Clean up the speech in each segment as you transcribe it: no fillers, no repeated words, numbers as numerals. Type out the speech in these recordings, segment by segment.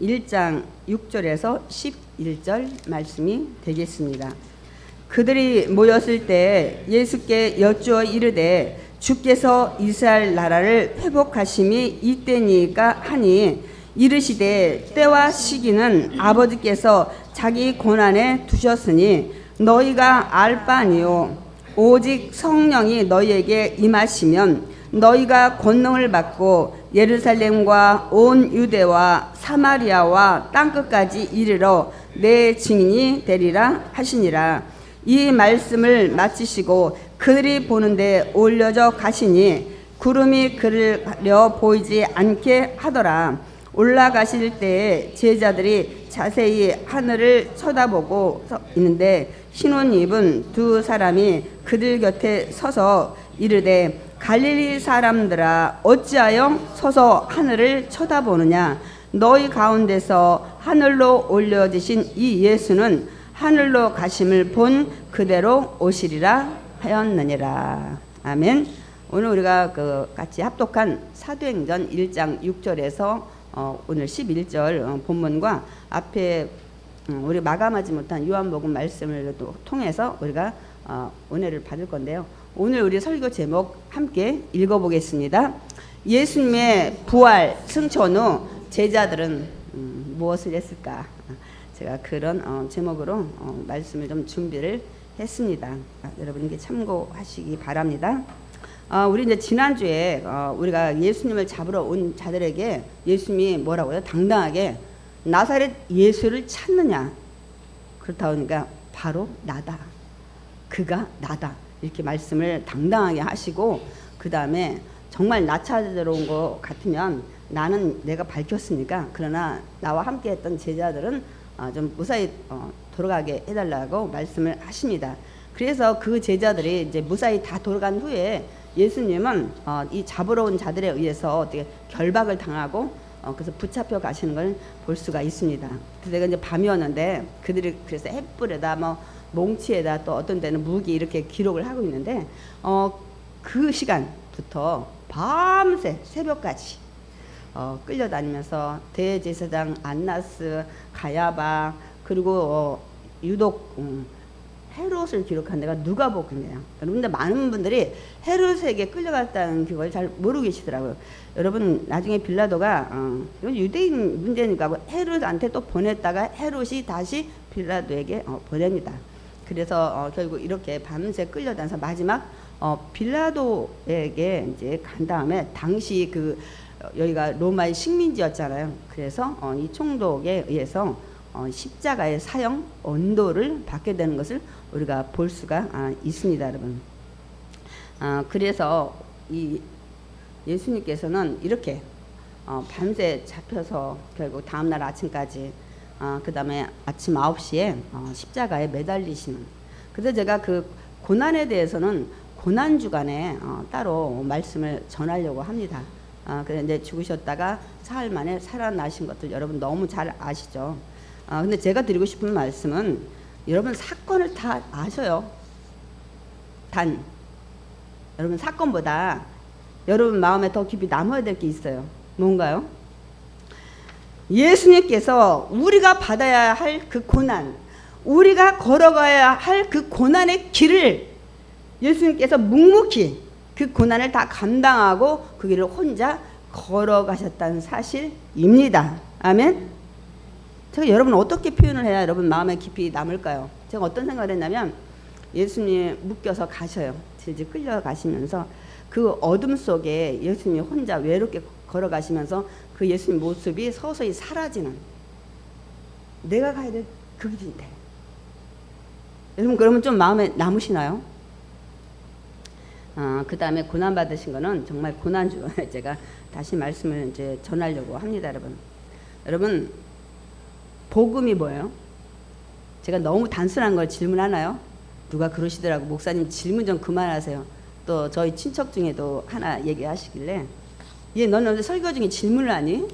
1장 6절에서 11절 말씀이 되겠습니다. 그들이 모였을 때 예수께 여쭈어 이르되 주께서 이스라엘 나라를 회복하심이 이때니까 하니 이르시되 때와 시기는 아버지께서 자기 고난에 두셨으니 너희가 알 바 아니요 오직 성령이 너희에게 임하시면 너희가 권능을 받고 예루살렘과 온 유대와 사마리아와 땅끝까지 이르러 내 증인이 되리라 하시니라. 이 말씀을 마치시고 그들이 보는데 올려져 가시니 구름이 그를 가려 보이지 않게 하더라. 올라가실 때에 제자들이 자세히 하늘을 쳐다보고 있는데 흰옷 입은 두 사람이 그들 곁에 서서 이르되 갈릴리 사람들아 어찌하여 서서 하늘을 쳐다보느냐. 너희 가운데서 하늘로 올려지신 이 예수는 하늘로 가심을 본 그대로 오시리라 하였느니라. 아멘. 오늘 우리가 같이 합독한 사도행전 1장 6절에서 오늘 11절 본문과 앞에 우리 마감하지 못한 요한복음 말씀을 또 통해서 우리가 은혜를 받을 건데요. 오늘 우리 설교 제목 함께 읽어보겠습니다. 예수님의 부활 승천 후 제자들은 무엇을 했을까? 제가 그런 제목으로 말씀을 좀 준비를 했습니다. 여러분께 참고하시기 바랍니다. 우리 이제 지난주에 우리가 예수님을 잡으러 온 자들에게 예수님이 뭐라고요? 당당하게 나사렛 예수를 찾느냐? 그렇다 보니까 바로 나다. 그가 나다. 이렇게 말씀을 당당하게 하시고 그 다음에 정말 나 찾으러 온 것 같으면 나는 내가 밝혔으니까 그러나 나와 함께 했던 제자들은 좀 무사히 돌아가게 해달라고 말씀을 하십니다. 그래서 그 제자들이 이제 무사히 다 돌아간 후에 예수님은 이 잡으러 온 자들에 의해서 어떻게 결박을 당하고 그래서 붙잡혀 가시는 걸 볼 수가 있습니다. 그래서 이제 밤이었는데 그들이 그래서 횃불에다 뭐 몽치에다 또 어떤 데는 무기 이렇게 기록을 하고 있는데 그 시간부터 밤새 새벽까지 끌려다니면서 대제사장 안나스, 가야바 그리고 유독 헤롯을 기록한 데가 누가복음이에요. 여러분들 많은 분들이 헤롯에게 끌려갔다는 그걸 잘 모르고 계시더라고요. 여러분 나중에 빌라도가 이건 유대인 문제니까 헤롯한테 또 보냈다가 헤롯이 다시 빌라도에게 보냅니다. 그래서 결국 이렇게 밤새 끌려다녀서 마지막 빌라도에게 이제 간 다음에 당시 여기가 로마의 식민지였잖아요. 그래서 이 총독에 의해서 십자가의 사형 언도를 받게 되는 것을 우리가 볼 수가 있습니다, 여러분. 그래서 이 예수님께서는 이렇게 밤새 잡혀서 결국 다음날 아침까지 그 다음에 아침 9시에 십자가에 매달리시는. 그래서 제가 그 고난에 대해서는 고난주간에 따로 말씀을 전하려고 합니다. 그래서 이제 죽으셨다가 사흘 만에 살아나신 것들 여러분 너무 잘 아시죠. 근데 제가 드리고 싶은 말씀은 여러분 사건을 다 아셔요. 단 여러분 사건보다 여러분 마음에 더 깊이 남아야 될 게 있어요. 뭔가요? 예수님께서 우리가 받아야 할 그 고난, 우리가 걸어가야 할 그 고난의 길을 예수님께서 묵묵히 그 고난을 다 감당하고 그 길을 혼자 걸어가셨다는 사실입니다. 아멘. 제가 여러분 어떻게 표현을 해야 여러분 마음에 깊이 남을까요? 제가 어떤 생각을 했냐면 예수님 묶여서 가셔요. 질질 끌려가시면서 그 어둠 속에 예수님이 혼자 외롭게 걸어가시면서 그 예수님 모습이 서서히 사라지는, 내가 가야 될 그 길인데. 여러분 그러면 좀 마음에 남으시나요? 그 다음에 고난 받으신 거는 정말 고난주 제가 다시 말씀을 이제 전하려고 합니다, 여러분. 여러분 복음이 뭐예요? 제가 너무 단순한 걸 질문하나요? 누가 그러시더라고. 목사님 질문 좀 그만하세요. 또 저희 친척 중에도 하나 얘기하시길래 얘 너는 왜 설교 중에 질문을 하니?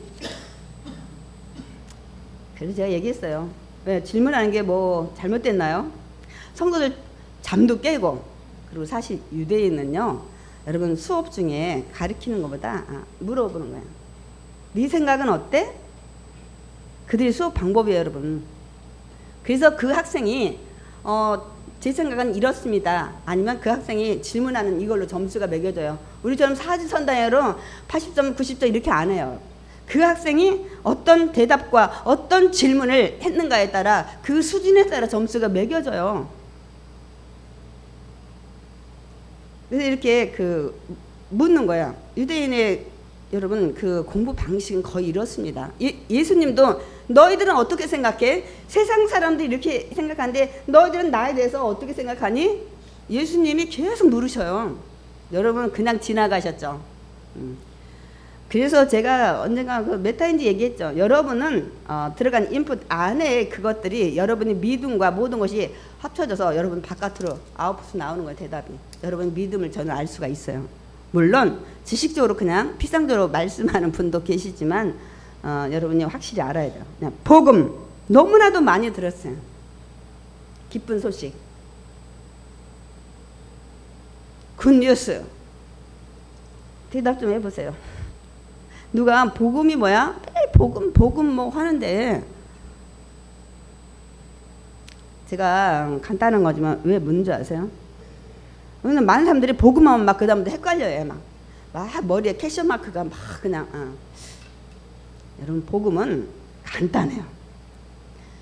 그래서 제가 얘기했어요. 왜 질문하는 게 뭐 잘못됐나요? 성도들 잠도 깨고, 그리고 사실 유대인은요 여러분 수업 중에 가르치는 것보다 물어보는 거예요. 네 생각은 어때? 그들이 수업 방법이에요, 여러분. 그래서 그 학생이 제 생각은 이렇습니다. 아니면 그 학생이 질문하는 이걸로 점수가 매겨져요. 우리처럼 사지선다형으로 80점, 90점 이렇게 안 해요. 그 학생이 어떤 대답과 어떤 질문을 했는가에 따라 그 수준에 따라 점수가 매겨져요. 그래서 이렇게 묻는 거야. 유대인의 여러분 그 공부 방식은 거의 이렇습니다. 예수님도 너희들은 어떻게 생각해? 세상 사람들이 이렇게 생각하는데 너희들은 나에 대해서 어떻게 생각하니? 예수님이 계속 물으셔요. 여러분 그냥 지나가셨죠. 그래서 제가 언젠가 그 메타인지 얘기했죠. 여러분은 들어간 인풋 안에 그것들이 여러분의 믿음과 모든 것이 합쳐져서 여러분 바깥으로 아웃풋 나오는 거예요. 대답이. 여러분 믿음을 저는 알 수가 있어요. 물론 지식적으로 그냥 피상적으로 말씀하는 분도 계시지만 여러분이 확실히 알아야 돼요. 그냥 복음 너무나도 많이 들었어요. 기쁜 소식, 굿뉴스. 대답 좀 해보세요. 누가 복음이 뭐야? 복음 뭐 하는데 제가 간단한 거지만 왜 묻는 줄 아세요? 왜냐면 많은 사람들이 복음하면 막 그다음부터 헷갈려요. 막 머리에 캐셔 마크가 막 그냥 여러분 복음은 간단해요.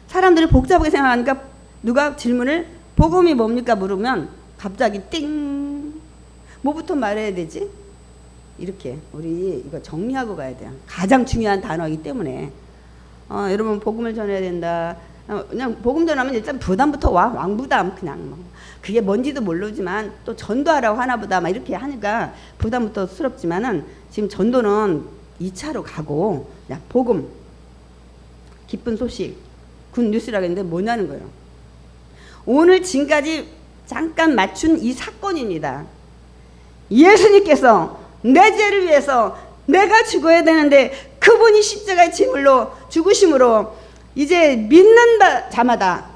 사람들이 복잡하게 생각하니까 누가 질문을 복음이 뭡니까 물으면 갑자기 띵 뭐부터 말해야 되지? 이렇게 우리 이거 정리하고 가야 돼요. 가장 중요한 단어이기 때문에 여러분 복음을 전해야 된다. 그냥 복음 전하면 일단 부담부터 와. 왕부담 그냥 뭐. 그게 뭔지도 모르지만 또 전도하라고 하나보다 막 이렇게 하니까 부담부터 스럽지만은 지금 전도는 2차로 가고 그냥 복음, 기쁜 소식, 굿뉴스라고 했는데 뭐냐는 거예요. 오늘 지금까지 잠깐 맞춘 이 사건입니다. 예수님께서 내 죄를 위해서 내가 죽어야 되는데 그분이 십자가의 제물로 죽으심으로 이제 믿는 자마다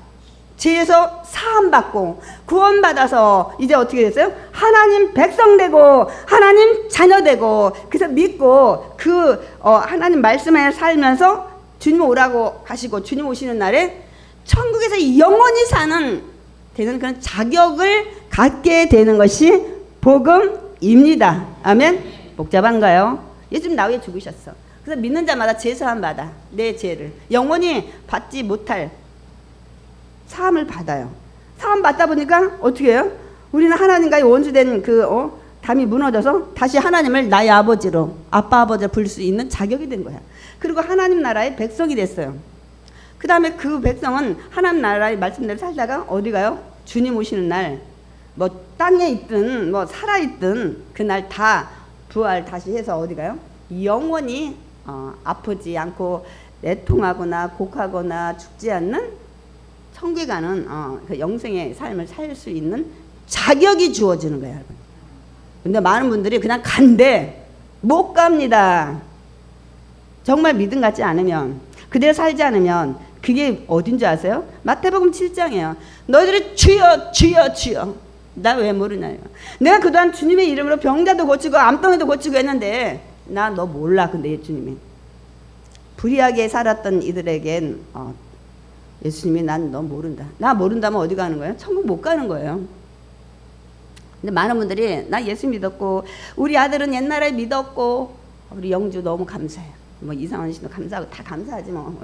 죄에서 사함받고 구원받아서 이제 어떻게 됐어요? 하나님 백성 되고 하나님 자녀 되고 그래서 믿고 하나님 말씀에 살면서 주님 오라고 하시고 주님 오시는 날에 천국에서 영원히 사는 되는 그런 자격을 갖게 되는 것이 복음입니다. 아멘. 복잡한가요? 예수님 나 위해 죽으셨어. 그래서 믿는 자마다 죄 사함 받아. 내 죄를 영원히 받지 못할 사함을 받아요. 사함 받다 보니까 어떻게 해요? 우리는 하나님과의 원수된 담이 무너져서 다시 하나님을 나의 아버지로 아빠 아버지를 부를 수 있는 자격이 된 거야. 그리고 하나님 나라의 백성이 됐어요. 그 다음에 그 백성은 하나님 나라의 말씀대로 살다가 어디 가요? 주님 오시는 날 뭐 땅에 있든 뭐 살아있든 그날 다 부활 다시 해서 어디 가요? 영원히 아프지 않고 애통하거나 곡하거나 죽지 않는 천국에 가는 그 영생의 삶을 살 수 있는 자격이 주어지는 거예요, 여러분. 근데 많은 분들이 그냥 간대 못 갑니다. 정말 믿음 갖지 않으면 그대로 살지 않으면 그게 어딘지 아세요? 마태복음 7장이에요. 너희들이 주여 주여 주여 나 왜 모르나요? 내가 그동안 주님의 이름으로 병자도 고치고 암덩이도 고치고 했는데 나 너 몰라. 근데 주님이 불의하게 살았던 이들에겐 예수님이 난 너 모른다. 나 모른다면 어디 가는 거예요? 천국 못 가는 거예요. 근데 많은 분들이 나 예수 믿었고 우리 아들은 옛날에 믿었고 우리 영주 너무 감사해요. 뭐 이상원 씨도 감사하고 다 감사하지 뭐.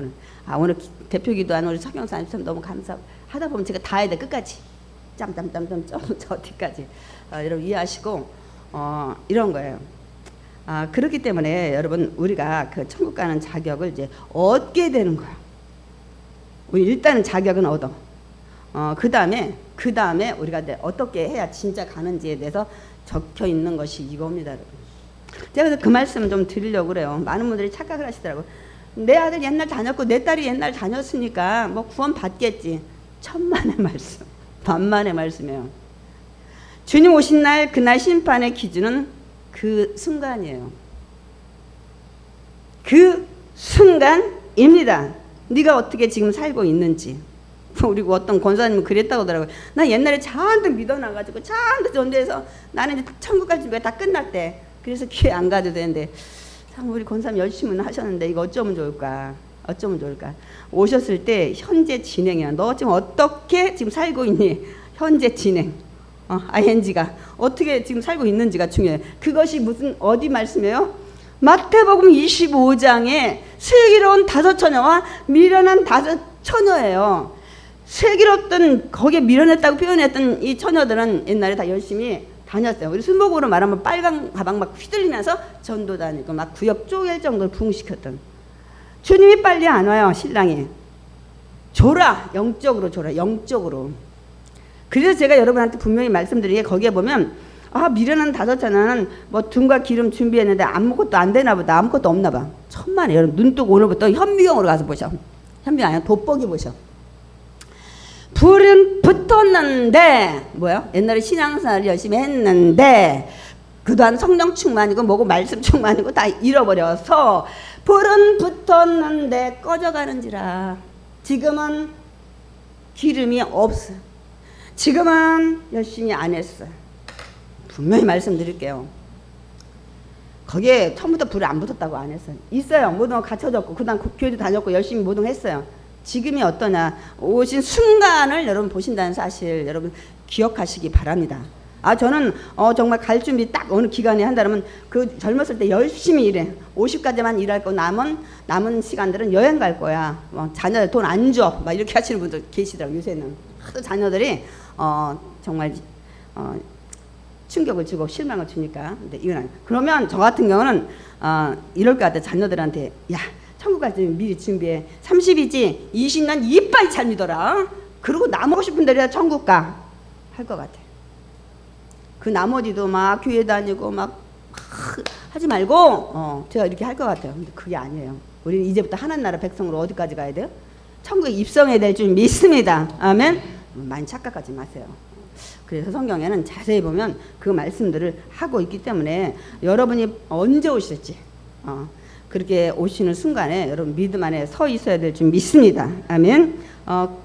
오늘 대표 기도하는 우리 석영사님 너무 감사하고 하다 보면 제가 다 해야 돼. 끝까지 짬짬짬짬 저 어디까지 여러분 이해하시고 이런 거예요. 그렇기 때문에 여러분 우리가 그 천국 가는 자격을 이제 얻게 되는 거예요. 우리 일단은 자격은 얻어. 그 다음에 우리가 이제 어떻게 해야 진짜 가는지에 대해서 적혀 있는 것이 이겁니다, 여러분. 제가 그래서 그 말씀 좀 드리려고 그래요. 많은 분들이 착각을 하시더라고요. 내 아들 옛날 다녔고 내 딸이 옛날 다녔으니까 뭐 구원 받겠지. 천만의 말씀, 만만의 말씀이에요. 주님 오신 날 그날 심판의 기준은 그 순간이에요. 그 순간입니다. 네가 어떻게 지금 살고 있는지. 그리고 어떤 권사님은 그랬다고 하더라고요. 나 옛날에 잔뜩 믿어놔가지고 잔뜩 전도해서 나는 이제 천국 갈 준비가 다 끝났대. 그래서 교회 안 가도 되는데 참 우리 권사님 열심히 하셨는데 이거 어쩌면 좋을까. 어쩌면 좋을까? 오셨을 때 현재 진행이야. 너 지금 어떻게 지금 살고 있니? 현재 진행. ing가 어떻게 지금 살고 있는지가 중요해. 그것이 무슨 어디 말씀이에요? 마태복음 25장에 슬기로운 5 처녀와 미련한 5 처녀예요. 슬기롭던 거기에 미련했다고 표현했던 이 처녀들은 옛날에 다 열심히 다녔어요. 우리 순복으로 말하면 빨간 가방 막 휘둘리면서 전도 다니고 막 구역 쪼갤 정도로 부흥시켰던. 주님이 빨리 안 와요. 신랑이 줘라. 영적으로 줘라. 영적으로. 그래서 제가 여러분한테 분명히 말씀드리게 거기에 보면 미련한 5 처녀는 뭐 등과 기름 준비했는데 아무것도 안 되나 보다. 아무것도 없나 봐. 천만에 여러분 눈 뜨고 오늘부터 현미경으로 가서 보셔. 현미경 아니야. 돋보기 보셔. 불은 붙었는데 뭐야? 옛날에 신앙생활을 열심히 했는데 그동안 성령 충만이고 뭐고 말씀 충만이고 다 잃어버려서 불은 붙었는데 꺼져가는지라. 지금은 기름이 없어. 지금은 열심히 안 했어. 분명히 말씀드릴게요. 거기에 처음부터 불이 안 붙었다고 안 했어요. 있어요. 모든 거 갖춰졌고 그다음 교회도 다녔고 열심히 모든 거 했어요. 지금이 어떠냐? 오신 순간을 여러분 보신다는 사실 여러분 기억하시기 바랍니다. 저는 정말 갈 준비 딱 어느 기간에 한다면 그 젊었을 때 열심히 일해. 50까지만 일할 거 남은 시간들은 여행 갈 거야. 자녀들 돈 안 줘. 막 이렇게 하시는 분들 계시더라고요. 요새는 하도 자녀들이 정말 충격을 주고 실망을 주니까. 근데 이건 그러면 저 같은 경우는 이럴 것 같아. 자녀들한테 야 천국 갈 때 미리 준비해. 30이지 20년 이빨 잘 믿어라. 그리고 나머지 싶은 대로 천국 가. 할 것 같아. 그 나머지도 막 교회 다니고 막 하지 말고 제가 이렇게 할 것 같아요. 근데 그게 아니에요. 우리는 이제부터 하나님 나라 백성으로 어디까지 가야 돼요? 천국에 입성해야 될 줄 믿습니다. 아멘. 많이 착각하지 마세요. 그래서 성경에는 자세히 보면 그 말씀들을 하고 있기 때문에 여러분이 언제 오실지 그렇게 오시는 순간에 여러분 믿음 안에 서 있어야 될 줄 믿습니다. 아멘.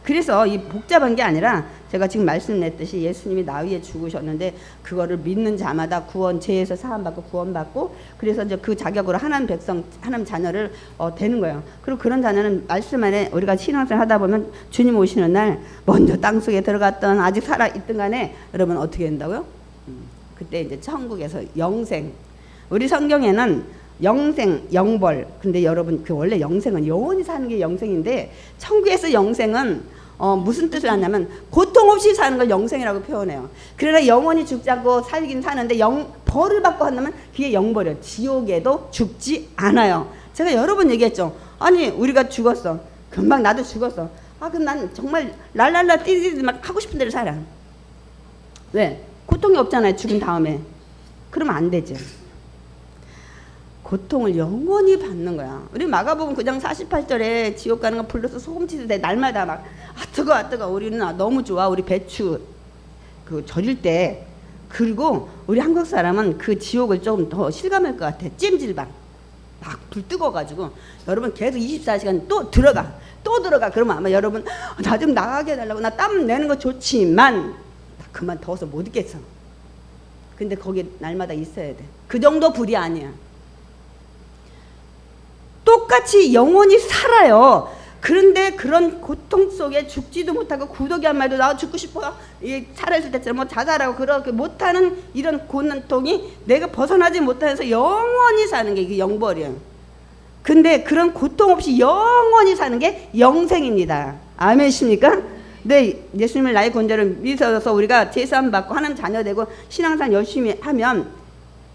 그래서 이 복잡한 게 아니라 제가 지금 말씀냈듯이 예수님이 나 위에 죽으셨는데 그거를 믿는 자마다 구원, 죄에서 사함받고 구원받고 그래서 이제 그 자격으로 하나님 백성, 하나님 자녀를 되는 거예요. 그리고 그런 자녀는 말씀 안에 우리가 신앙생활 하다 보면 주님 오시는 날 먼저 땅속에 들어갔던 아직 살아있던 간에 여러분 어떻게 된다고요? 그때 이제 천국에서 영생. 우리 성경에는 영생, 영벌. 근데 여러분 그 원래 영생은 영원히 사는 게 영생인데 천국에서 영생은 무슨 뜻을 하냐면 고통 없이 사는 걸 영생이라고 표현해요. 그러나 영원히 죽지 않고 살긴 사는데 벌을 받고 한다면 그게 영벌이에요. 지옥에도 죽지 않아요. 제가 여러 번 얘기했죠. 아니 우리가 죽었어. 금방 나도 죽었어. 그럼 난 정말 랄랄라 띠디디 막 하고 싶은 대로 살아. 왜? 고통이 없잖아요. 죽은 다음에. 그러면 안 되죠. 고통을 영원히 받는 거야. 우리 마가복음 9장 48절에 지옥 가는 거 불러서 소금 치듯이 날마다 막 뜨거워. 우리는 너무 좋아. 우리 배추 그 절일 때. 그리고 우리 한국 사람은 그 지옥을 조금 더 실감할 것 같아. 찜질방 막 불 뜨거워가지고 여러분 계속 24시간 또 들어가. 그러면 아마 여러분 나 좀 나가게 해달라고. 나 땀 내는 거 좋지만 나 그만 더워서 못 있겠어. 근데 거기 날마다 있어야 돼. 그 정도 불이 아니야. 똑같이 영원히 살아요. 그런데 그런 고통 속에 죽지도 못하고 구더기 한 마리도 나 죽고 싶어요. 살아있을 때처럼 뭐 자살하고 그렇게 못하는 이런 고통이 내가 벗어나지 못해서 영원히 사는 게 이게 영벌이에요. 근데 그런 고통 없이 영원히 사는 게 영생입니다. 아멘이십니까? 네, 예수님을 나의 권자를 믿어서 우리가 제사함 받고 하나님 자녀 되고 신앙생활 열심히 하면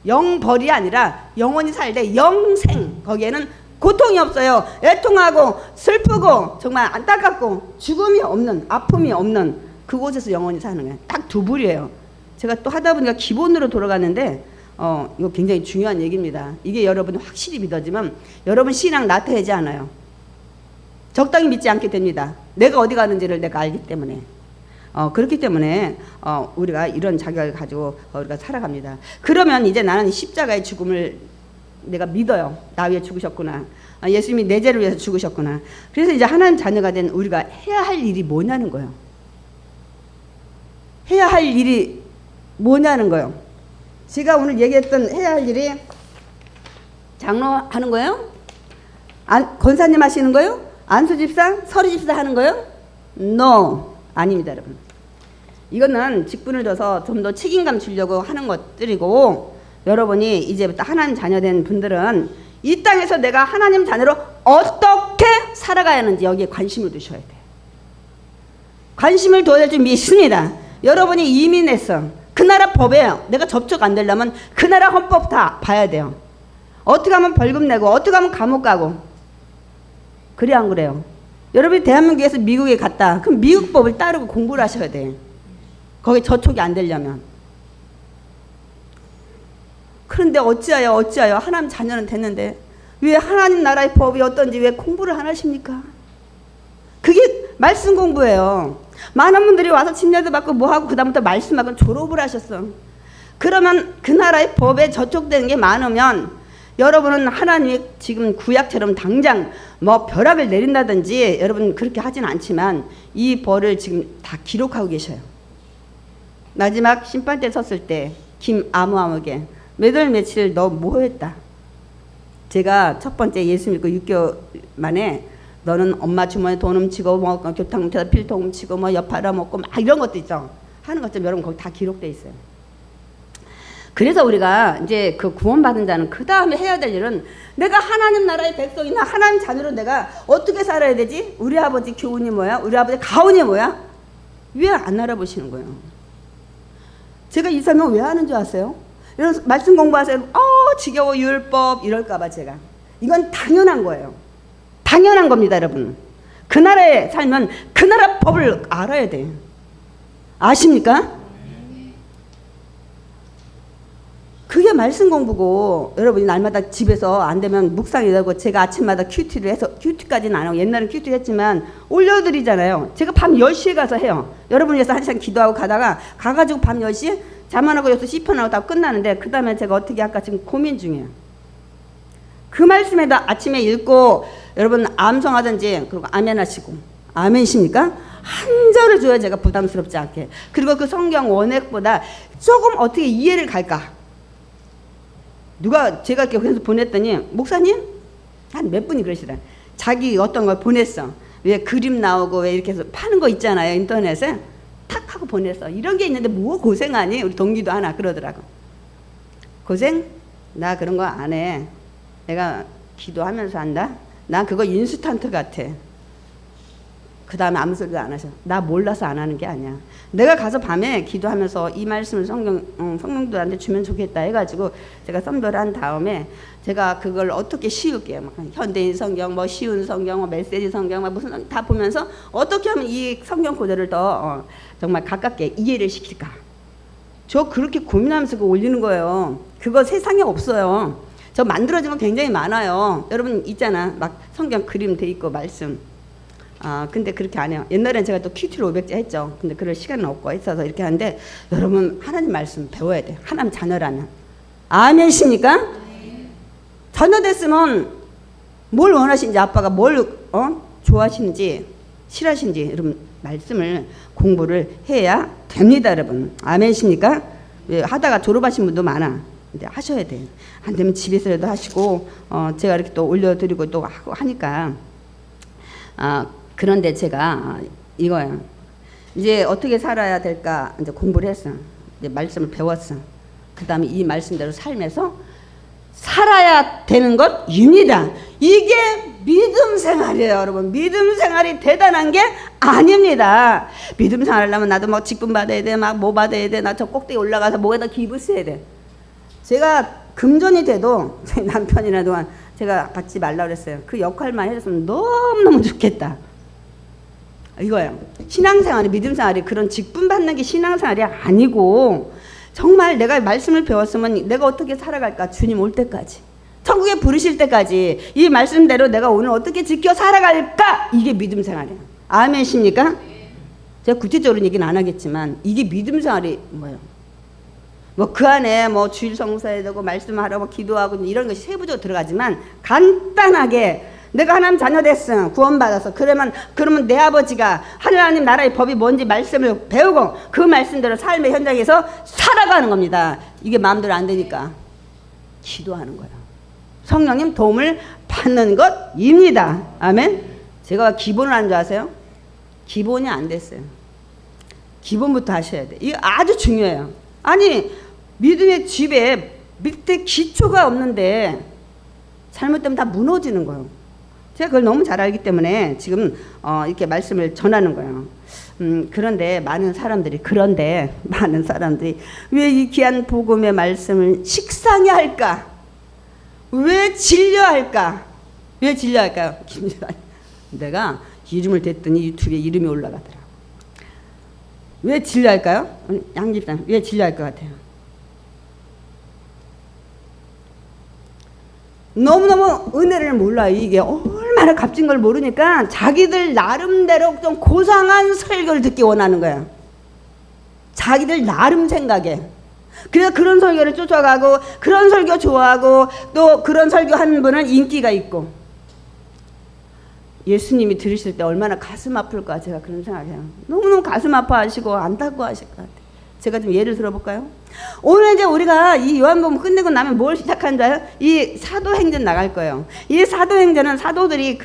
영벌이 아니라 영원히 살 때 영생. 거기에는 고통이 없어요. 애통하고 슬프고 정말 안타깝고 죽음이 없는, 아픔이 없는 그곳에서 영원히 사는 거예요. 딱 2불이에요. 제가 또 하다 보니까 기본으로 돌아가는데 이거 굉장히 중요한 얘기입니다. 이게 여러분 확실히 믿어지면 여러분 신앙 나태하지 않아요. 적당히 믿지 않게 됩니다. 내가 어디 가는지를 내가 알기 때문에. 그렇기 때문에 우리가 이런 자격을 가지고 우리가 살아갑니다. 그러면 이제 나는 십자가의 죽음을 내가 믿어요. 나 위해 죽으셨구나. 예수님이 내 죄를 위해서 죽으셨구나. 그래서 이제 하나님 자녀가 된 우리가 해야 할 일이 뭐냐는 거예요. 해야 할 일이 뭐냐는 거예요. 제가 오늘 얘기했던 해야 할 일이 장로 하는 거예요? 권사님 하시는 거요? 안수 집사? 서리 집사 하는 거요? No. 아닙니다, 여러분. 이거는 직분을 줘서 좀 더 책임감 주려고 하는 것들이고, 여러분이 이제부터 하나님 자녀 된 분들은 이 땅에서 내가 하나님 자녀로 어떻게 살아가야 하는지 여기에 관심을 두셔야 돼요. 관심을 둬야 될 줄 믿습니다. 여러분이 이민했어. 그 나라 법에 내가 접촉 안 되려면 그 나라 헌법 다 봐야 돼요. 어떻게 하면 벌금 내고 어떻게 하면 감옥 가고. 그래 안 그래요? 여러분이 대한민국에서 미국에 갔다. 그럼 미국 법을 따르고 공부를 하셔야 돼. 거기 저촉이 안 되려면. 그런데 어찌하여 하나님 자녀는 됐는데 왜 하나님 나라의 법이 어떤지 왜 공부를 안 하십니까? 그게 말씀 공부예요. 많은 분들이 와서 침례도 받고 뭐하고 그 다음부터 말씀하고 졸업을 하셨어. 그러면 그 나라의 법에 저촉되는 게 많으면 여러분은 하나님이 지금 구약처럼 당장 뭐 벼락을 내린다든지 여러분 그렇게 하진 않지만 이 벌을 지금 다 기록하고 계셔요. 마지막 심판대 섰을 때 김아무에게 몇 월 며칠 너 뭐 했다? 제가 첫 번째 예수 믿고 6개월 만에 너는 엄마 주머니에 돈 훔치고 뭐 교탕 훔쳐서 필통 훔치고 뭐 엿 팔아먹고 막 이런 것도 있죠. 하는 것좀 여러분 거기 다 기록돼 있어요. 그래서 우리가 이제 그 구원받은 자는 그 다음에 해야 될 일은 내가 하나님 나라의 백성이나 하나님 자녀로 내가 어떻게 살아야 되지? 우리 아버지 교훈이 뭐야? 우리 아버지 가훈이 뭐야? 왜 안 알아보시는 거예요? 제가 이 설명 왜 하는 줄 아세요? 이런 말씀 공부하세요. 지겨워 율법 이럴까봐 제가. 이건 당연한 거예요. 당연한 겁니다, 여러분. 그 나라에 살면 그 나라 법을 알아야 돼요. 아십니까? 그게 말씀 공부고, 여러분이 날마다 집에서 안 되면 묵상이라고 제가 아침마다 큐티를 해서, 큐티까지는 안 하고 옛날엔 큐티 했지만 올려드리잖아요. 제가 밤 10시에 가서 해요. 여러분 위해서 1시간 기도하고 가가지고 밤 10시에 잠 안 하고 여기서 씹어나고 다 끝나는데 그 다음에 제가 어떻게 할까 지금 고민 중이에요. 그 말씀에다 아침에 읽고 여러분 암송하든지 그리고 아멘 하시고, 아멘이십니까? 한 절을 줘야 제가 부담스럽지 않게. 그리고 그 성경 원액보다 조금 어떻게 이해를 갈까. 누가 제가 이렇게 그래서 보냈더니 목사님 한 몇 분이 그러시더라. 자기 어떤 걸 보냈어. 왜 그림 나오고 왜 이렇게 해서 파는 거 있잖아요, 인터넷에. 탁 하고 보냈어. 이런 게 있는데 뭐 고생하니? 우리 동기도 하나 그러더라고. 고생? 나 그런 거 안 해. 내가 기도하면서 한다. 난 그거 인스턴트 같아. 그 다음에 아무 소리도 안 하셔. 나 몰라서 안 하는 게 아니야. 내가 가서 밤에 기도하면서 이 말씀을 성령들한테 주면 좋겠다 해가지고 제가 선별을 한 다음에 제가 그걸 어떻게 씌울게요. 막 현대인 성경, 뭐 쉬운 성경, 뭐 메시지 성경, 막 무슨 다 보면서 어떻게 하면 이 성경 구절을 더 정말 가깝게 이해를 시킬까. 저 그렇게 고민하면서 그거 올리는 거예요. 그거 세상에 없어요. 저 만들어진 거 굉장히 많아요. 여러분 있잖아. 막 성경 그림 돼 있고 말씀. 근데 그렇게 안 해요. 옛날엔 제가 또 큐티를 500자 했죠. 근데 그럴 시간은 없고 있어서 이렇게 하는데 여러분 하나님 말씀 배워야 돼요. 하나님 자녀라면. 아멘이십니까? 자녀 됐으면 뭘 원하시는지 아빠가 뭘 좋아하시는지 싫어하시는지 여러분 말씀을 공부를 해야 됩니다, 여러분. 아멘이십니까? 하다가 졸업하신 분도 많아. 근데 하셔야 돼요. 안 되면 집에서라도 하시고 제가 이렇게 또 올려드리고 또 하고 하니까 그런데 제가 이거예요. 이제 어떻게 살아야 될까 이제 공부를 했어. 이제 말씀을 배웠어. 그 다음에 이 말씀대로 삶에서 살아야 되는 것입니다. 이게 믿음 생활이에요, 여러분. 믿음 생활이 대단한 게 아닙니다. 믿음 생활하려면 나도 뭐 직분 받아야 돼, 막 뭐 받아야 돼, 나 저 꼭대기 올라가서 뭐에다 기부 써야 돼. 제가 금전이 돼도 제 남편이나 동안 제가 받지 말라 그랬어요. 그 역할만 해줬으면 너무너무 좋겠다. 이거예요. 신앙생활이, 믿음생활이 그런 직분 받는 게 신앙생활이 아니고 정말 내가 말씀을 배웠으면 내가 어떻게 살아갈까? 주님 올 때까지, 천국에 부르실 때까지 이 말씀대로 내가 오늘 어떻게 지켜 살아갈까? 이게 믿음생활이에요. 아멘이십니까? 제가 구체적으로 얘기는 안 하겠지만 이게 믿음생활이 뭐예요? 뭐 그 안에 뭐 주일 성사해야 되고 말씀하러 뭐 기도하고 이런 것이 세부적으로 들어가지만 간단하게 내가 하나님 자녀 됐어, 구원받아서 그러면 내 아버지가 하나님 나라의 법이 뭔지 말씀을 배우고 그 말씀대로 삶의 현장에서 살아가는 겁니다. 이게 마음대로 안 되니까 기도하는 거예요. 성령님 도움을 받는 것입니다. 아멘. 제가 기본을 안 줄 아세요? 기본이 안 됐어요. 기본부터 하셔야 돼. 이거 아주 중요해요. 아니 믿음의 집에 밑에 기초가 없는데 잘못되면 다 무너지는 거예요. 제가 그걸 너무 잘 알기 때문에 지금 이렇게 말씀을 전하는 거예요. 그런데 많은 사람들이 왜 이 귀한 복음의 말씀을 식상히 할까? 왜 질려할까? 왜 질려할까요? 내가 이름을 댔더니 유튜브에 이름이 올라가더라고. 왜 질려할까요? 양집사님 왜 질려할 것 같아요? 너무너무 은혜를 몰라요. 이게 얼마나 값진 걸 모르니까 자기들 나름대로 좀 고상한 설교를 듣기 원하는 거예요. 자기들 나름 생각에. 그래서 그런 설교를 쫓아가고 그런 설교 좋아하고 또 그런 설교하는 분은 인기가 있고. 예수님이 들으실 때 얼마나 가슴 아플까 제가 그런 생각해요. 너무너무 가슴 아파하시고 안타까워하실 것 같아요. 제가 좀 예를 들어볼까요? 오늘 이제 우리가 이 요한복음 끝내고 나면 뭘 시작하는 줄 알아요? 이 사도행전 나갈 거예요. 이 사도행전은 사도들이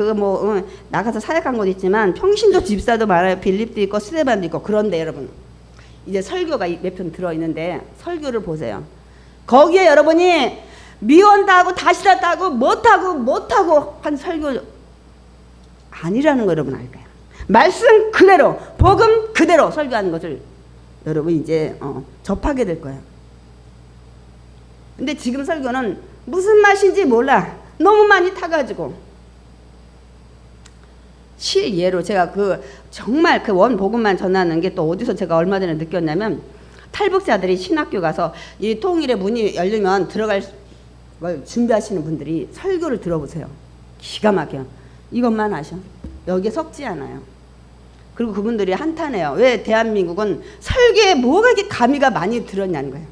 나가서 사역한 곳 있지만 평신도 집사도 많아요. 빌립도 있고 스데반도 있고. 그런데 여러분 이제 설교가 몇 편 들어있는데 설교를 보세요. 거기에 여러분이 미원다 하고 다시다 하고 못하고 한 설교 아니라는 거 여러분 알까요? 말씀 그대로 복음 그대로 설교하는 것을 여러분 이제 접하게 될 거예요. 근데 지금 설교는 무슨 맛인지 몰라. 너무 많이 타가지고. 실예로 제가 정말 원 복음만 전하는 게 또 어디서 제가 얼마 전에 느꼈냐면 탈북자들이 신학교 가서 이 통일의 문이 열리면 들어갈 걸 준비하시는 분들이 설교를 들어보세요. 기가 막혀요. 이것만 하셔. 여기에 섞지 않아요. 그리고 그분들이 한탄해요. 왜 대한민국은 설교에 뭐가 이렇게 가미가 많이 들었냐는 거예요.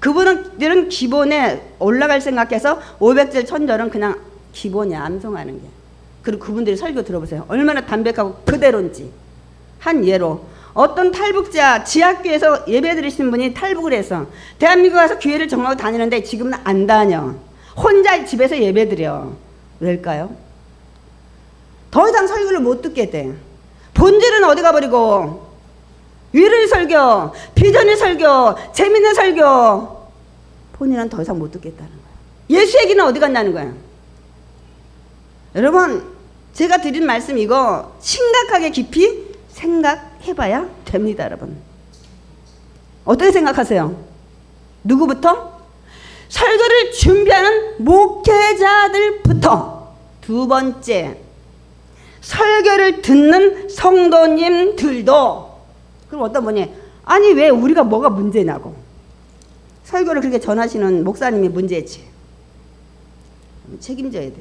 그분들은 기본에 올라갈 생각해서 500절 1000절은 그냥 기본이야. 암송하는 게. 그리고 그분들이 설교 들어보세요. 얼마나 담백하고 그대로인지. 한 예로 어떤 탈북자 지하교에서 예배 드리시는 분이 탈북을 해서 대한민국 가서 교회를 정하고 다니는데 지금은 안 다녀. 혼자 집에서 예배 드려. 왜일까요? 더 이상 설교를 못 듣게 돼. 본질은 어디 가버리고 위로의 설교, 비전의 설교, 재밌는 설교 본인은 더 이상 못 듣겠다는 거야. 예수 얘기는 어디 갔냐는 거야. 여러분 제가 드린 말씀 이거 심각하게 깊이 생각해봐야 됩니다. 여러분 어떻게 생각하세요? 누구부터? 설교를 준비하는 목회자들부터. 두 번째 설교를 듣는 성도님들도. 그럼 어떤 분이 아니 왜 우리가 뭐가 문제냐고. 설교를 그렇게 전하시는 목사님이 문제지. 책임져야 돼.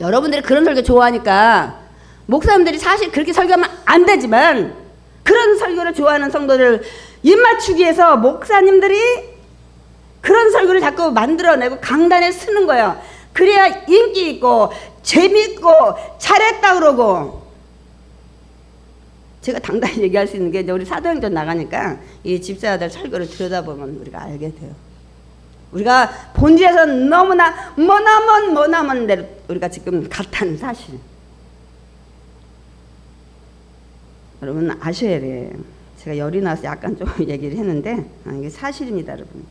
여러분들이 그런 설교 좋아하니까 목사님들이 사실 그렇게 설교하면 안 되지만 그런 설교를 좋아하는 성도들을 입맞추기 위해서 목사님들이 그런 설교를 자꾸 만들어내고 강단에 쓰는 거예요. 그래야 인기 있고 재밌고 잘했다 그러고. 제가 당당히 얘기할 수 있는 게 이제 우리 사도행전 나가니까 이 집사들 설교를 들여다보면 우리가 알게 돼요. 우리가 본질에서 너무나 머나먼 대로 우리가 지금 같다는 사실. 여러분 아셔야 돼요. 제가 열이 나서 약간 좀 얘기를 했는데 이게 사실입니다, 여러분.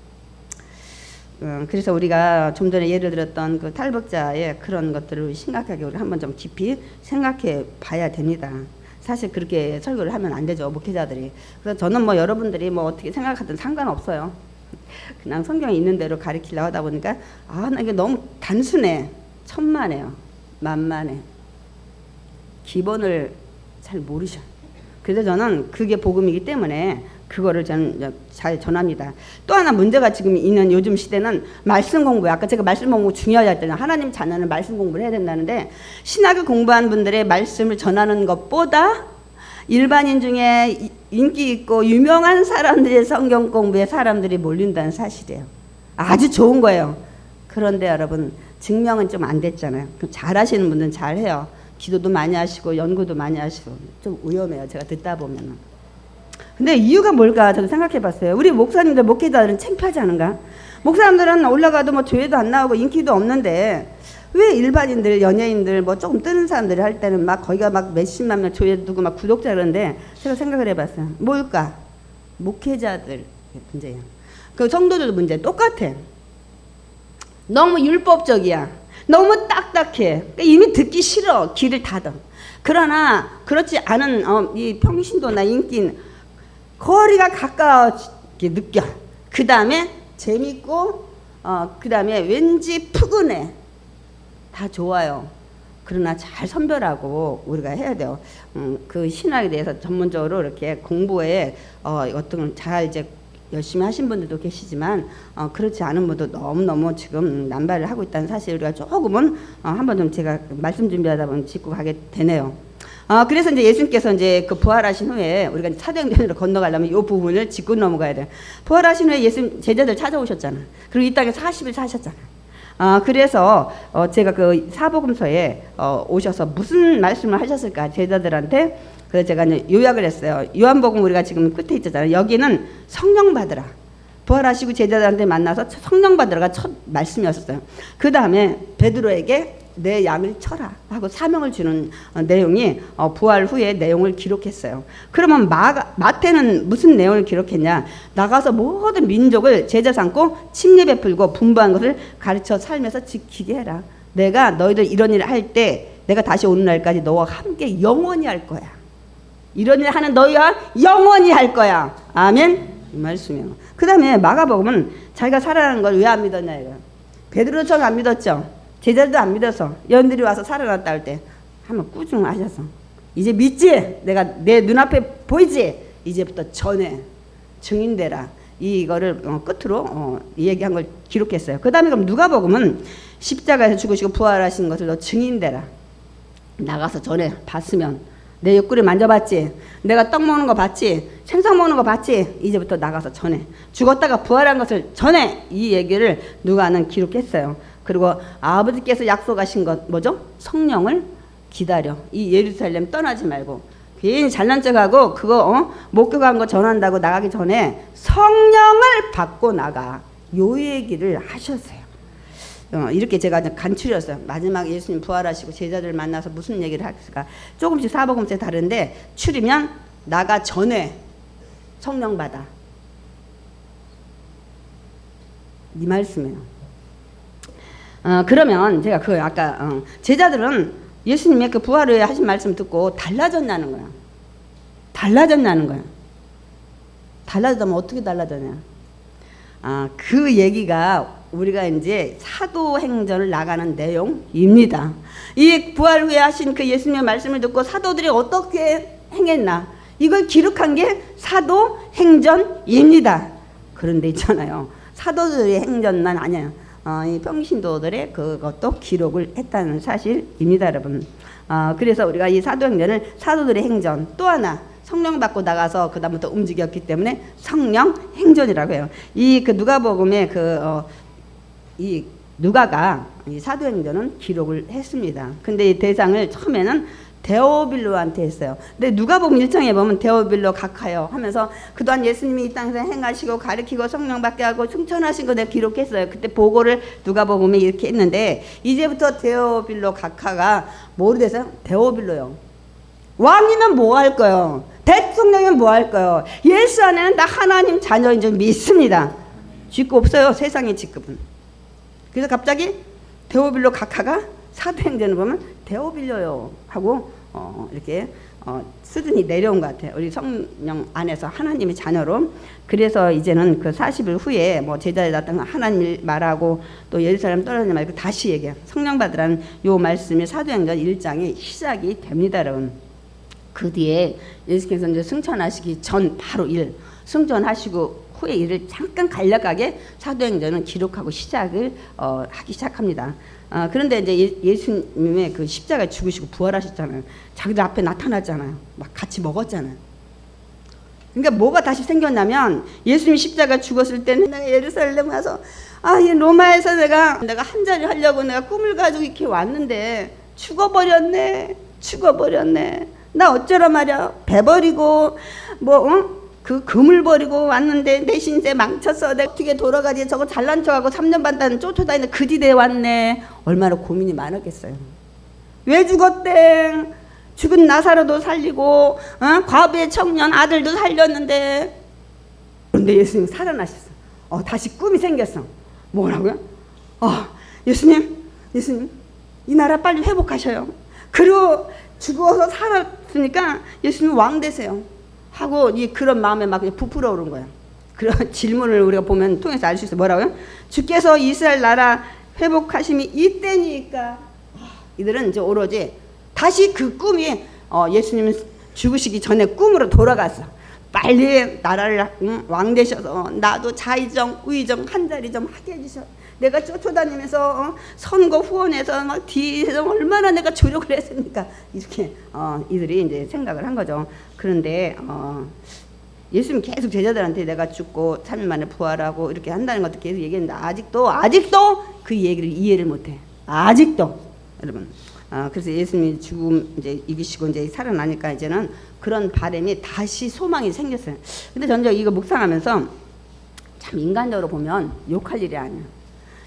그래서 우리가 좀 전에 예를 들었던 그 탈북자의 그런 것들을 심각하게 우리 한번 좀 깊이 생각해 봐야 됩니다. 사실 그렇게 설교를 하면 안 되죠, 목회자들이. 그래서 저는 여러분들이 어떻게 생각하든 상관없어요. 그냥 성경에 있는 대로 가르치려고 하다 보니까 나 이게 너무 단순해, 천만해요, 만만해. 기본을 잘 모르셔. 그래서 저는 그게 복음이기 때문에 그거를 저는 잘 전합니다. 또 하나 문제가 지금 있는 요즘 시대는 말씀 공부예요. 아까 제가 말씀 공부 중요하다 했잖아요. 하나님 자녀는 말씀 공부를 해야 된다는데 신학을 공부한 분들의 말씀을 전하는 것보다 일반인 중에 인기 있고 유명한 사람들의 성경 공부에 사람들이 몰린다는 사실이에요. 아주 좋은 거예요. 그런데 여러분 증명은 좀 안 됐잖아요. 잘하시는 분들은 잘해요. 기도도 많이 하시고 연구도 많이 하시고 좀 위험해요. 제가 듣다 보면은. 근데 이유가 뭘까 저도 생각해봤어요. 우리 목사님들 목회자들은 창피하지 않은가? 목사님들은 올라가도 뭐 조회도 안 나오고 인기도 없는데 왜 일반인들, 연예인들, 뭐 조금 뜨는 사람들이 할 때는 막 거기가 막 몇십만 명 조회 두고 막 구독자 그러는데 제가 생각을 해봤어요. 뭘까? 목회자들 문제야. 그 성도들 문제 똑같아. 너무 율법적이야. 너무 딱딱해. 그러니까 이미 듣기 싫어. 귀를 닫아. 그러나 그렇지 않은 이 평신도나 인기는 거리가 가까워지게 느껴. 그 다음에 재밌고 그 다음에 왠지 푸근해. 다 좋아요. 그러나 잘 선별하고 우리가 해야 돼요. 그 신학에 대해서 전문적으로 이렇게 공부에 어떤 잘 이제 열심히 하신 분들도 계시지만 그렇지 않은 분도 너무너무 지금 남발을 하고 있다는 사실 우리가 조금은 한번 좀 제가 말씀 준비하다 보면 짚고 가게 되네요. 그래서 이제 예수님께서 이제 그 부활하신 후에 우리가 사도행전으로 건너가려면 이 부분을 짚고 넘어가야 돼요. 부활하신 후에 예수님 제자들 찾아오셨잖아. 그리고 이 땅에 40일 사셨잖아. 그래서 제가 그 사복음서에 오셔서 무슨 말씀을 하셨을까 제자들한테. 그래서 제가 이제 요약을 했어요. 요한복음 우리가 지금 끝에 있잖아요. 여기는 성령 받으라. 부활하시고 제자들한테 만나서 성령 받으라가 첫 말씀이었어요. 그 다음에 베드로에게 내 양을 쳐라 하고 사명을 주는 내용이 부활 후에 내용을 기록했어요. 그러면 마태는 무슨 내용을 기록했냐? 나가서 모든 민족을 제자 삼고 침례 베풀고 분부한 것을 가르쳐 살면서 지키게 해라. 내가 너희들 이런 일을 할 때 내가 다시 오는 날까지 너와 함께 영원히 할 거야. 이런 일 하는 너희와 영원히 할 거야. 아멘. 이 말씀이에요. 그 다음에 마가복음은 자기가 살아나는 걸 왜 안 믿었냐 이거야. 베드로처럼 안 믿었죠. 제자들도 안 믿어서 여인들이 와서 살아났다 할 때 한번 꾸중하셔서 이제 믿지? 내가 내 눈앞에 보이지? 이제부터 전해 증인되라. 이거를 끝으로 이 얘기한 걸 기록했어요. 그 다음에 그럼 누가복음은 십자가에서 죽으시고 부활하신 것을 너 증인되라. 나가서 전해. 봤으면 내 옆구리 만져봤지? 내가 떡 먹는 거 봤지? 생선 먹는 거 봤지? 이제부터 나가서 전해. 죽었다가 부활한 것을 전해. 이 얘기를 누가는 기록했어요. 그리고 아버지께서 약속하신 것 뭐죠? 성령을 기다려. 이 예루살렘 떠나지 말고 괜히 잘난 척하고 그거 목격한 거 전한다고 나가기 전에 성령을 받고 나가. 요 얘기를 하셨어요. 이렇게 제가 간추렸어요. 마지막 예수님 부활하시고 제자들 만나서 무슨 얘기를 했을까? 조금씩 사복음서에 다른데 추리면 나가 전에 성령 받아. 이 말씀이에요. 그러면 제가 그 아까 제자들은 예수님의 그 부활 후에 하신 말씀 듣고 달라졌냐는 거야. 달라졌냐는 거야. 달라졌다면 어떻게 달라졌냐? 그 얘기가 우리가 이제 사도행전을 나가는 내용입니다. 이 부활 후에 하신 그 예수님의 말씀을 듣고 사도들이 어떻게 행했나? 이걸 기록한 게 사도행전입니다. 그런데 있잖아요. 사도들의 행전만 아니에요. 이 평신도들의 그것도 기록을 했다는 사실입니다, 여러분. 그래서 우리가 이 사도행전을 사도들의 행전 또 하나 성령 받고 나가서 그 다음부터 움직였기 때문에 성령 행전이라고 해요. 이 그 누가복음의 이 누가가 이 사도행전은 기록을 했습니다. 근데 이 대상을 처음에는 데오빌로한테 했어요. 근데 누가복음 1장에 보면 데오빌로 각하여 하면서 그동안 예수님이 이 땅에서 행하시고 가르치고 성령 받게 하고 승천하신 거 내가 기록했어요. 그때 보고를 누가복음에 이렇게 했는데 이제부터 데오빌로 각하가 뭐로 됐어요? 데오빌로요. 왕이면 뭐 할 거요? 대통령이면 뭐 할 거요? 예수 안에는 나 하나님 자녀인 줄 믿습니다. 직급 없어요. 세상의 직급은. 그래서 갑자기 데오빌로 각하가 사도행전을 보면 데오빌로요 하고 이렇게 수준이 내려온 것 같아요. 우리 성령 안에서 하나님의 자녀로. 그래서 이제는 그 40일 후에 뭐 제자들 나타나 하나님 말하고 또 예루살렘 떨어지지 말고 다시 얘기해요. 성령 받으라는 요 말씀이 사도행전 1장에 시작이 됩니다, 여러분. 그 뒤에 예수께서 이제 승천하시기 전 바로 승천하시고 후에 일을 잠깐 간략하게 사도행전은 기록하고 시작을 하기 시작합니다. 그런데 이제 예수님의 그 십자가에 죽으시고 부활하셨잖아요. 자기들 앞에 나타났잖아요. 막 같이 먹었잖아요. 그러니까 뭐가 다시 생겼냐면 예수님이 십자가 죽었을 때는 내가 예루살렘 와서 이 로마에서 내가 한 자리 하려고 내가 꿈을 가지고 이렇게 왔는데 죽어버렸네. 나 어쩌라 말이야. 배버리고 그 금을 버리고 왔는데 내 신세 망쳤어. 내가 어떻게 돌아가지? 저거 잘난 척하고 3년 반 쫓아다니는 그 지대에 왔네. 얼마나 고민이 많았겠어요. 왜 죽었대? 죽은 나사로도 살리고 과부의 청년 아들도 살렸는데. 그런데 예수님 살아나셨어. 다시 꿈이 생겼어. 뭐라고요? 예수님 이 나라 빨리 회복하셔요. 그리고 죽어서 살았으니까 예수님 왕 되세요 하고 그런 마음에 막 부풀어 오른 거야. 그런 질문을 우리가 보면 통해서 알 수 있어요. 뭐라고요? 주께서 이스라엘 나라 회복하심이 이때니까. 이들은 이제 오로지 다시 그 꿈이 예수님 죽으시기 전에 꿈으로 돌아갔어. 빨리 나라를 왕 되셔서 나도 자의정 의정 한 자리 좀 하게 해주셔. 내가 쫓아다니면서 선거 후원해서 막 뒤에서 얼마나 내가 조력을 했습니까? 이렇게 이들이 이제 생각을 한 거죠. 그런데 예수님 계속 제자들한테 내가 죽고 3일 만에 부활하고 이렇게 한다는 것도 계속 얘기했는데 아직도 그 얘기를 이해를 못해. 아직도 여러분. 그래서 예수님이 죽음 이제 이기시고 이제 살아나니까 이제는 그런 바람이 다시 소망이 생겼어요. 근데 전저 이거 묵상하면서 참 인간적으로 보면 욕할 일이 아니야.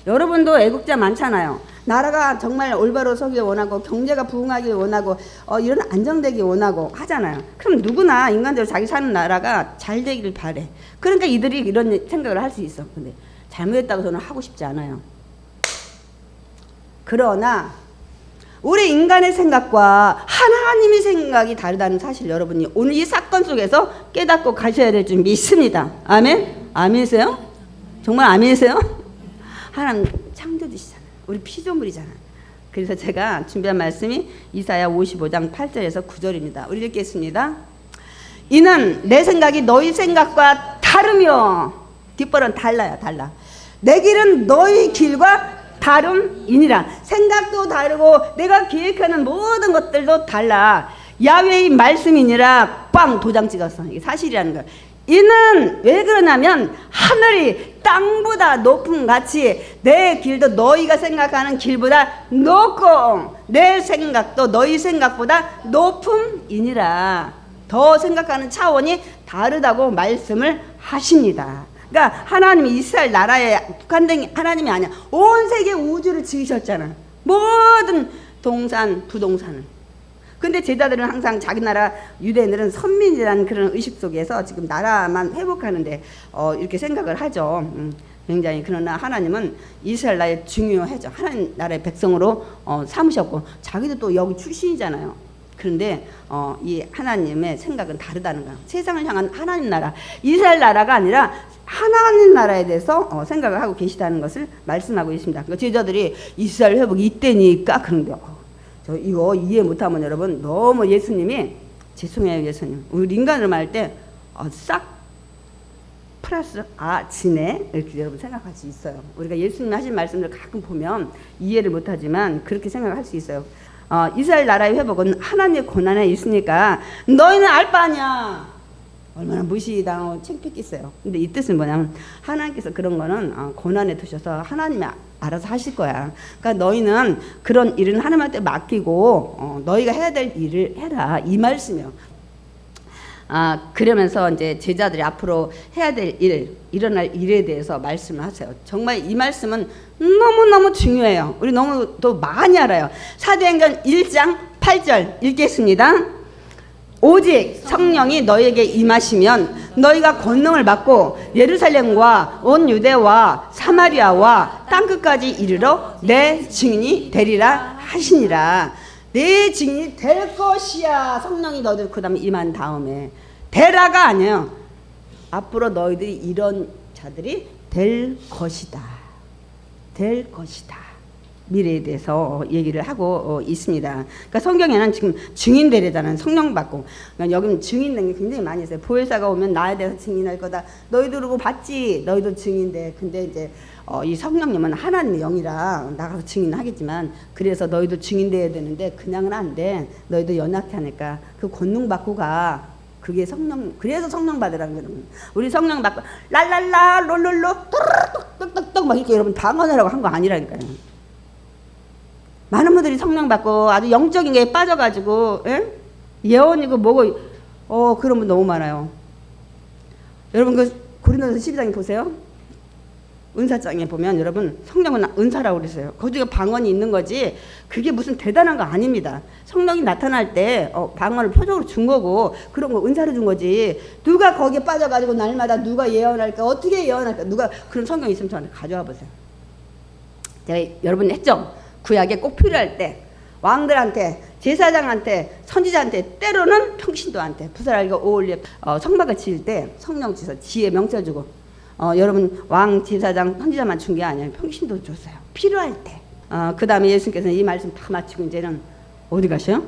여러분도 애국자 많잖아요. 나라가 정말 올바로 서기 원하고 경제가 부흥하기 원하고 이런 안정되기 원하고 하잖아요. 그럼 누구나 인간적으로 자기 사는 나라가 잘 되기를 바래. 그러니까 이들이 이런 생각을 할 수 있어. 근데 잘못했다고 저는 하고 싶지 않아요. 그러나 우리 인간의 생각과 하나님의 생각이 다르다는 사실 여러분이 오늘 이 사건 속에서 깨닫고 가셔야 될 줄 믿습니다. 아멘? 아멘이세요? 정말 아멘이세요? 하나님 창조주시잖아요. 우리 피조물이잖아요. 그래서 제가 준비한 말씀이 이사야 55장 8절에서 9절입니다. 우리 읽겠습니다. 이는 내 생각이 너희 생각과 다르며 뒷벌은 달라요. 달라. 내 길은 너희 길과 다름이니라. 생각도 다르고 내가 계획하는 모든 것들도 달라. 야훼의 말씀이니라. 빵 도장 찍었어. 이게 사실이라는 거예요. 이는 왜 그러냐면 하늘이 땅보다 높음 같이 내 길도 너희가 생각하는 길보다 높고 내 생각도 너희 생각보다 높음이니라. 더 생각하는 차원이 다르다고 말씀을 하십니다. 그러니까 하나님이 이스라엘 나라에 국한된 하나님이 아니야. 온 세계 우주를 지으셨잖아. 모든 동산 부동산을. 근데 제자들은 항상 자기 나라 유대인들은 선민이라는 그런 의식 속에서 지금 나라만 회복하는데 이렇게 생각을 하죠. 굉장히. 그러나 하나님은 이스라엘 나라에 중요하죠. 하나님 나라의 백성으로 삼으셨고 자기도 또 여기 출신이잖아요. 그런데 이 하나님의 생각은 다르다는 거예요. 세상을 향한 하나님 나라, 이스라엘 나라가 아니라 하나님 나라에 대해서 생각을 하고 계시다는 것을 말씀하고 있습니다. 그러니까 제자들이 이스라엘 회복이 이때니까 그런데 저 이거 이해 못하면 여러분 너무 예수님이 죄송해요. 예수님 우리 인간으로 말할 때 싹 플러스 지네 이렇게 여러분 생각할 수 있어요. 우리가 예수님 하신 말씀을 가끔 보면 이해를 못하지만 그렇게 생각할 수 있어요. 이스라엘 나라의 회복은 하나님의 권한에 있으니까 너희는 알 바 아니야. 얼마나 무시당하고 창피했겠어요. 근데 이 뜻은 뭐냐면 하나님께서 그런 거는 권한에 두셔서 하나님이 알아서 하실 거야. 그러니까 너희는 그런 일은 하나님한테 맡기고 너희가 해야 될 일을 해라. 이 말씀이요. 그러면서 이제 제자들이 앞으로 해야 될 일, 일어날 일에 대해서 말씀을 하세요. 정말 이 말씀은 너무너무 중요해요. 우리 너무 또 많이 알아요. 사도행전 1장 8절 읽겠습니다. 오직 성령이 너희에게 임하시면 너희가 권능을 받고 예루살렘과 온 유대와 사마리아와 땅끝까지 이르러 내 증인이 되리라 하시니라. 내 증인이 될 것이야. 성령이 너희들 그 다음에 임한 다음에 되라가 아니에요. 앞으로 너희들이 이런 자들이 될 것이다. 될 것이다. 미래에 대해서 얘기를 하고 있습니다. 그러니까 성경에는 지금 증인 되래잖아요. 성령 받고. 그러니까 여기는 증인된 게 굉장히 많이 있어요. 보혜사가 오면 나에 대해서 증인할 거다. 너희도 그러고 봤지. 너희도 증인돼. 근데 이제 이 성령님은 하나님의 영이라 나가서 증인하겠지만 그래서 너희도 증인돼야 되는데 그냥은 안 돼. 너희도 연약해 하니까 그 권능 받고 가. 그게 성령. 그래서 성령 받으라는 거예요. 우리 성령 받고 랄랄라 롤롤로 똑똑똑똑 막 이렇게 여러분 방언하라고 한 거 아니라니까요. 많은 분들이 성령 받고 아주 영적인 게 빠져가지고 예언이고 뭐고 그런 분 너무 많아요. 여러분 그 고린도서 12장에 보세요. 은사장에 보면 여러분 성령은 은사라고 그랬어요. 거기에 방언이 있는 거지 그게 무슨 대단한 거 아닙니다. 성령이 나타날 때 방언을 표적으로 준 거고 그런 거 은사로 준 거지. 누가 거기에 빠져가지고 날마다 누가 예언할까 어떻게 예언할까 누가 그런 성경이 있으면 저한테 가져와 보세요. 제가 여러분 했죠. 구약에 꼭 필요할 때 왕들한테 제사장한테 선지자한테 때로는 평신도한테 부사라기가 어울려 성막을 지을 때 성령 지서 지혜 명철 주고 여러분 왕 제사장 선지자만 준 게 아니라 평신도 줬어요. 필요할 때. 그 다음에 예수님께서는 이 말씀 다 마치고 이제는 어디 가셔요?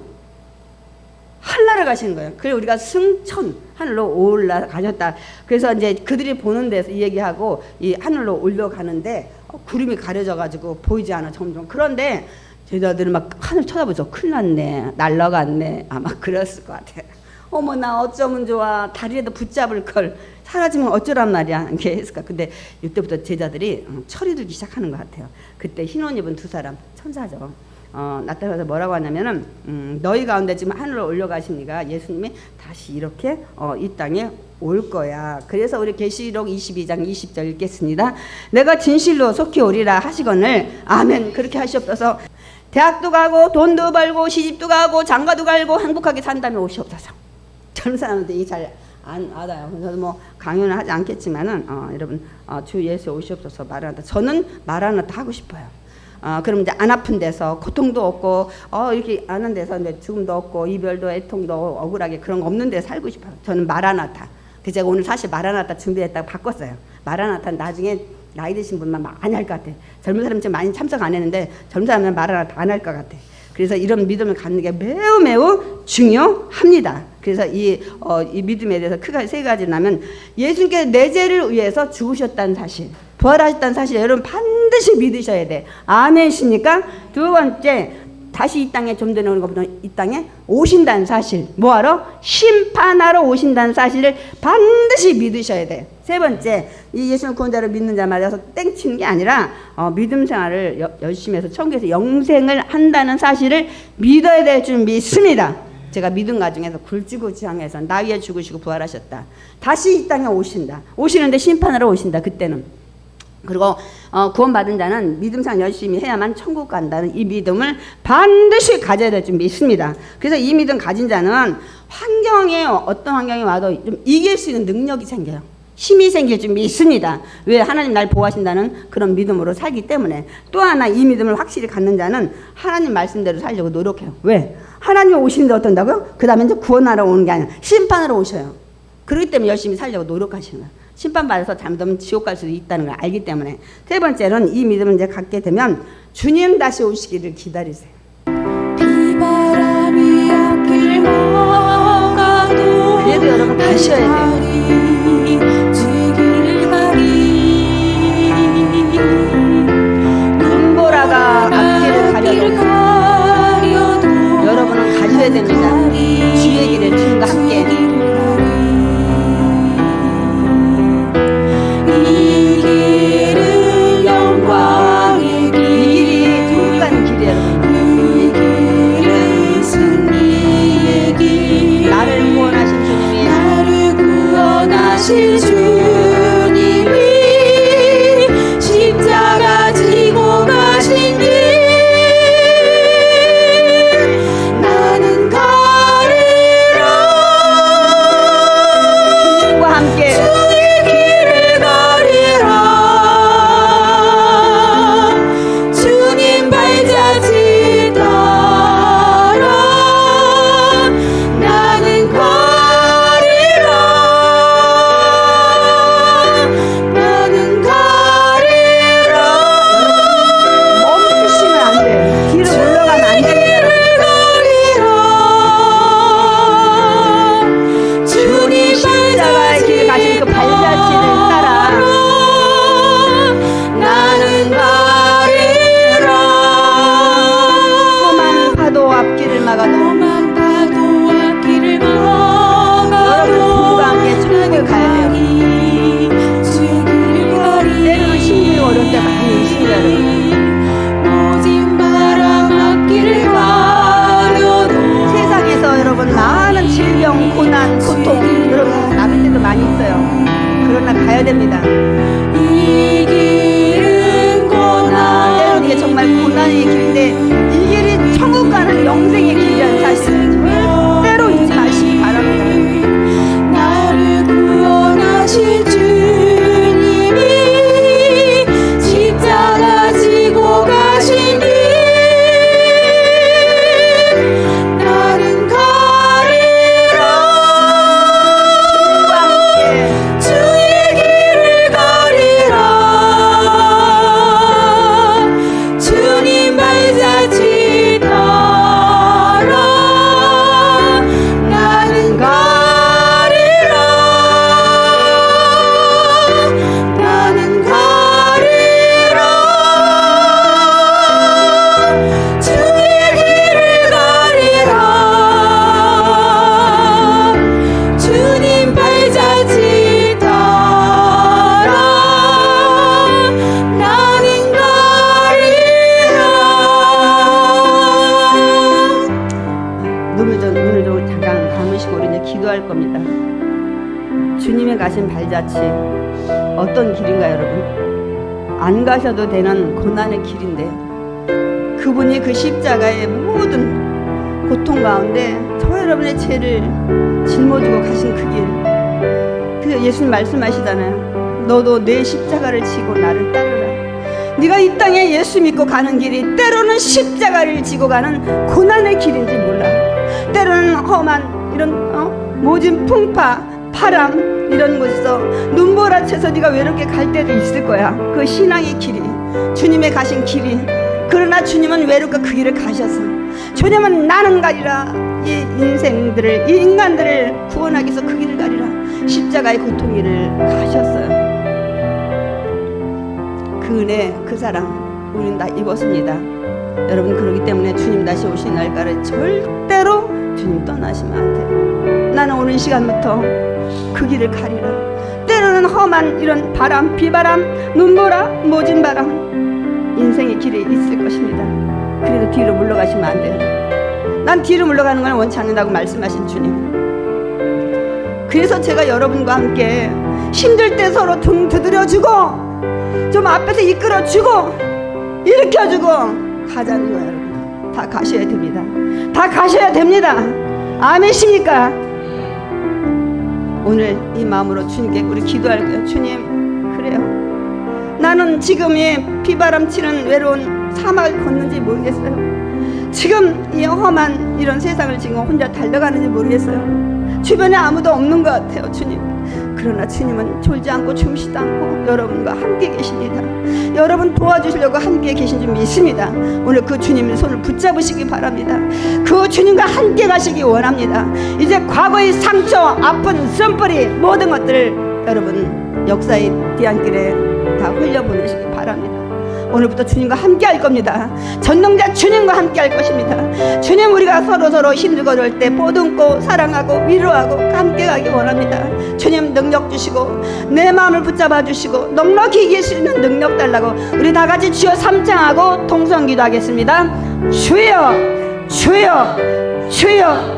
하늘나라 가시는 거예요. 그래서 우리가 승천 하늘로 올라가셨다. 그래서 이제 그들이 보는 데서 이 얘기하고 이 하늘로 올라가는데 구름이 가려져 가지고 보이지 않아 점점. 그런데 제자들은 막 하늘 쳐다보죠. 큰일 났네. 날라갔네. 아마 그랬을 것 같아요. 어머 나 어쩌면 좋아. 다리에도 붙잡을 걸. 사라지면 어쩌란 말이야. 이렇게 했을까. 근데 이때부터 제자들이 철이 들기 시작하는 것 같아요. 그때 흰 옷 입은 두 사람 천사죠. 나타나서 뭐라고 하냐면은 너희 가운데 지금 하늘로 올라가시니까 예수님이 다시 이렇게 이 땅에 올 거야. 그래서 우리 계시록 22장 20절 읽겠습니다. 내가 진실로 속히 오리라 하시거늘 아멘. 그렇게 하시옵소서. 대학도 가고 돈도 벌고 시집도 가고 장가도 갈고 행복하게 산다면 오시옵소서. 젊은 사람한테 이 잘 안 알아요. 저도 뭐 강연을 하지 않겠지만은 여러분 주 예수 오시옵소서 말하다. 저는 말하다 하고 싶어요. 그럼 이제 안 아픈 데서 고통도 없고 이렇게 아는 데서 이제 죽음도 없고 이별도 애통도 억울하게 그런 거 없는 데 살고 싶어요. 저는 마라나타. 그래서 제가 오늘 사실 마라나타 준비했다가 바꿨어요. 마라나타는 나중에 나이 드신 분만 많이 할 것 같아. 젊은 사람은 좀 많이 참석 안 했는데 젊은 사람은 마라나타 안 할 것 같아. 그래서 이런 믿음을 갖는 게 매우 매우 중요합니다. 그래서 이 믿음에 대해서 크게 세 가지를 하면 예수님께서 내 죄를 위해서 죽으셨다는 사실, 부활하셨다는 사실 여러분 반드시 믿으셔야 돼. 아멘이십니까? 두 번째, 다시 이 땅에 좀 되는 것보다 이 땅에 오신다는 사실, 뭐하러? 심판하러 오신다는 사실을 반드시 믿으셔야 돼. 세 번째, 이 예수님 구원자를 믿는 자 말이어서 땡치는 게 아니라 믿음 생활을 열심히 해서 천국에서 영생을 한다는 사실을 믿어야 될 줄 믿습니다. 제가 믿음 가중에서 굴지구지항에서 나 위에 죽으시고 부활하셨다. 다시 이 땅에 오신다. 오시는데 심판하러 오신다. 그때는. 그리고 구원받은 자는 믿음 생활 열심히 해야만 천국 간다는 이 믿음을 반드시 가져야 될 줄 믿습니다. 그래서 이 믿음 가진 자는 환경에 어떤 환경이 와도 좀 이길 수 있는 능력이 생겨요. 힘이 생길 줄 믿습니다. 왜? 하나님 날 보호하신다는 그런 믿음으로 살기 때문에. 또 하나 이 믿음을 확실히 갖는 자는 하나님 말씀대로 살려고 노력해요. 왜? 하나님이 오시는데 어떤다고요? 그 다음에 이제 구원하러 오는 게 아니라 심판하러 오셔요. 그렇기 때문에 열심히 살려고 노력하시는 거예요. 심판받아서 잘못하면 지옥 갈 수도 있다는 걸 알기 때문에. 세 번째는 이 믿음을 이제 갖게 되면 주님 다시 오시기를 기다리세요. 비바람이 앞길 막아도 그래도 여러분 가셔야 돼요. 눈보라가 앞길을 가려도 여러분은 가셔야 됩니다. 주의 길에 주님과 함께. 이 길은 영광의 길. 이 길이 천국 가는 길이에요. 이 길은 승리의 길. 나를 구원하신 주님이 십자가 지고 가신 길 나는 걸을 모시고 우리 이제 기도할 겁니다. 주님의 가신 발자취 어떤 길인가 여러분? 안 가셔도 되는 고난의 길인데 그분이 그 십자가의 모든 고통 가운데 저 여러분의 죄를 짊어지고 가신 그 길. 그래서 예수님 말씀하시잖아요. 너도 내 십자가를 지고 나를 따르라. 네가 이 땅에 예수 믿고 가는 길이 때로는 십자가를 지고 가는 고난의 길인지 몰라. 때로는 험한 이런 모진 풍파, 바람 이런 곳에서 눈보라쳐서 네가 외롭게 갈 때도 있을 거야. 그 신앙의 길이, 주님의 가신 길이. 그러나 주님은 외롭게 그 길을 가셔서 주님은 나는 가리라. 이 인생들을, 이 인간들을 구원하기 위해서 그 길을 가리라. 십자가의 고통 길을 가셨어요. 그 은혜, 그 사랑 우리는 다 입었습니다. 여러분, 그러기 때문에 주님 다시 오신 날까지 절대로 주님 떠나시면 안 돼요. 나는 오늘 시간부터 그 길을 가리라. 때로는 험한 이런 바람, 비바람, 눈보라, 모진 바람 인생의 길에 있을 것입니다. 그래도 뒤로 물러가시면 안 돼요. 난 뒤로 물러가는 걸 원치 않는다고 말씀하신 주님. 그래서 제가 여러분과 함께 힘들 때 서로 등 두드려주고 좀 앞에서 이끌어주고 일으켜주고 가자는 거예요. 여러분, 다 가셔야 됩니다. 다 가셔야 됩니다. 아멘이십니까? 오늘 이 마음으로 주님께 우리 기도할 거예요. 주님, 그래요. 나는 지금 이 비바람 치는 외로운 사막을 걷는지 모르겠어요. 지금 이 험한 이런 세상을 지금 혼자 달려가는지 모르겠어요. 주변에 아무도 없는 것 같아요. 주님, 그러나 주님은 졸지 않고 주무시지도 않고 여러분과 함께 계십니다. 여러분 도와주시려고 함께 계신 줄 믿습니다. 오늘 그 주님의 손을 붙잡으시기 바랍니다. 그 주님과 함께 가시기 원합니다. 이제 과거의 상처, 아픈 쓴뿌리 모든 것들을 여러분 역사의 뒤안길에 다 흘려보내시기 바랍니다. 오늘부터 주님과 함께 할 겁니다. 전능자 주님과 함께 할 것입니다. 주님, 우리가 서로 힘들고 어려울 때 보듬고 사랑하고 위로하고 함께 가기 원합니다. 주님, 능력 주시고 내 마음을 붙잡아 주시고 넉넉히 이길 수 있는 능력 달라고 우리 다 같이 주여 삼창하고 통성기도 하겠습니다. 주여, 주여, 주여.